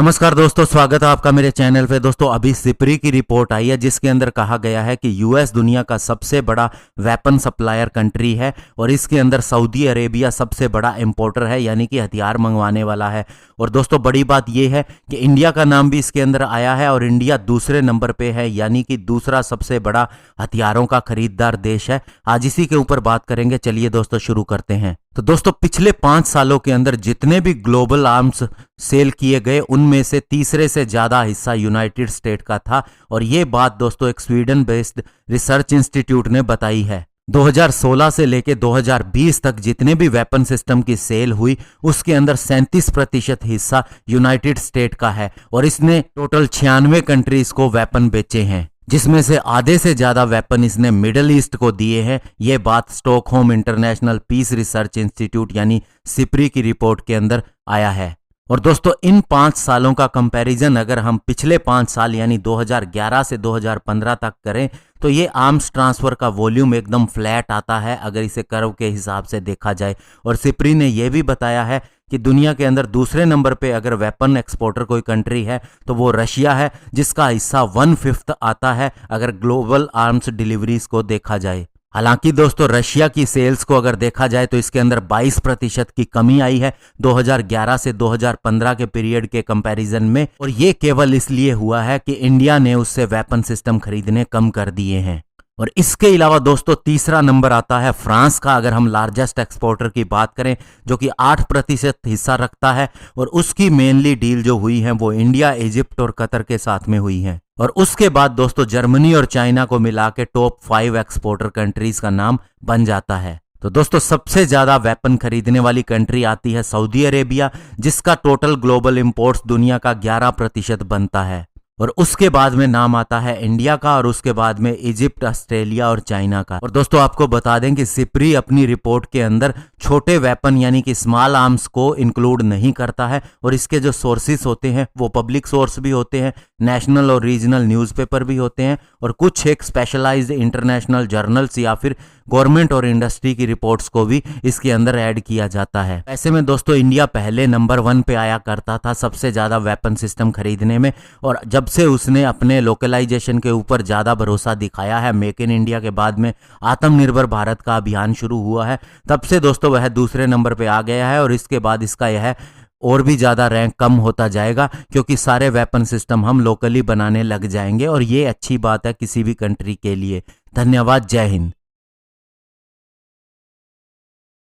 नमस्कार दोस्तों, स्वागत है आपका मेरे चैनल पे। दोस्तों अभी सिपरी की रिपोर्ट आई है जिसके अंदर कहा गया है कि यूएस दुनिया का सबसे बड़ा वेपन सप्लायर कंट्री है और इसके अंदर सऊदी अरेबिया सबसे बड़ा इंपोर्टर है, यानी कि हथियार मंगवाने वाला है। और दोस्तों बड़ी बात यह है कि इंडिया का नाम भी इसके अंदर आया है और इंडिया दूसरे नंबर पे है, यानी कि दूसरा सबसे बड़ा हथियारों का खरीदार देश है। आज इसी के ऊपर बात करेंगे। चलिए दोस्तों शुरू करते हैं। तो दोस्तों पिछले 5 सालों के अंदर जितने भी ग्लोबल आर्म्स सेल किए गए उनमें से तीसरे से ज्यादा हिस्सा यूनाइटेड स्टेट का था और ये बात दोस्तों एक स्वीडन बेस्ड रिसर्च इंस्टीट्यूट ने बताई है। 2016 से लेकर 2020 तक जितने भी वेपन सिस्टम की सेल हुई उसके अंदर 37% हिस्सा यूनाइटेड स्टेट का है और इसने टोटल 96 कंट्रीज को वेपन बेचे हैं, जिसमें से आधे से ज्यादा वेपन इसने मिडिल ईस्ट को दिए हैं। यह बात Stockholm International Peace Research Institute यानी सिपरी की रिपोर्ट के अंदर आया है। और दोस्तों इन 5 सालों का कंपैरिजन अगर हम पिछले 5 साल यानी 2011 से 2015 तक करें तो ये आर्म्स ट्रांसफर का वॉल्यूम एकदम फ्लैट आता है अगर इसे कर्व के हिसाब से देखा जाए। और सिपरी ने यह भी बताया है कि दुनिया के अंदर दूसरे नंबर पे अगर वेपन एक्सपोर्टर कोई कंट्री है तो वो रशिया है, जिसका हिस्सा 1/5 आता है अगर ग्लोबल आर्म्स डिलीवरीज को देखा जाए। हालांकि दोस्तों रशिया की सेल्स को अगर देखा जाए तो इसके अंदर 22% की कमी आई है 2011 से 2015 के पीरियड के कंपैरिजन में, और ये केवल इसलिए हुआ है कि इंडिया ने उससे वेपन सिस्टम खरीदने कम कर दिए हैं। और इसके अलावा दोस्तों तीसरा नंबर आता है फ्रांस का, अगर हम लार्जेस्ट एक्सपोर्टर की बात करें, जो कि 8% हिस्सा रखता है और उसकी मेनली डील जो हुई है वो इंडिया, इजिप्ट और कतर के साथ में हुई है। और उसके बाद दोस्तों जर्मनी और चाइना को मिला के टॉप 5 एक्सपोर्टर कंट्रीज का नाम बन जाता है। तो दोस्तों सबसे ज्यादा वेपन खरीदने वाली कंट्री आती है सऊदी अरेबिया, जिसका टोटल ग्लोबल इंपोर्ट्स दुनिया का 11% बनता है। और उसके बाद में नाम आता है इंडिया का और उसके बाद में इजिप्ट, ऑस्ट्रेलिया और चाइना का। और दोस्तों आपको बता दें कि सिपरी अपनी रिपोर्ट के अंदर छोटे वेपन यानी कि स्मॉल आर्म्स को इंक्लूड नहीं करता है और इसके जो सोर्सेस होते हैं वो पब्लिक सोर्स भी होते हैं, नेशनल और रीजनल न्यूज़पेपर भी होते हैं और कुछ एक स्पेशलाइज्ड इंटरनेशनल जर्नल्स या फिर गवर्नमेंट और इंडस्ट्री की रिपोर्ट्स को भी इसके अंदर ऐड किया जाता है। ऐसे में दोस्तों इंडिया पहले नंबर 1 पे आया करता था सबसे ज्यादा वेपन सिस्टम खरीदने में, और जब से उसने अपने लोकलाइजेशन के ऊपर ज्यादा भरोसा दिखाया है, मेक इन इंडिया के बाद में आत्मनिर्भर भारत का अभियान शुरू हुआ है, तब से दोस्तों वह दूसरे नंबर पे आ गया है। और इसके बाद इसका यह और भी ज्यादा रैंक कम होता जाएगा क्योंकि सारे वेपन सिस्टम हम लोकली बनाने लग जाएंगे और ये अच्छी बात है किसी भी कंट्री के लिए। धन्यवाद। जय हिंद।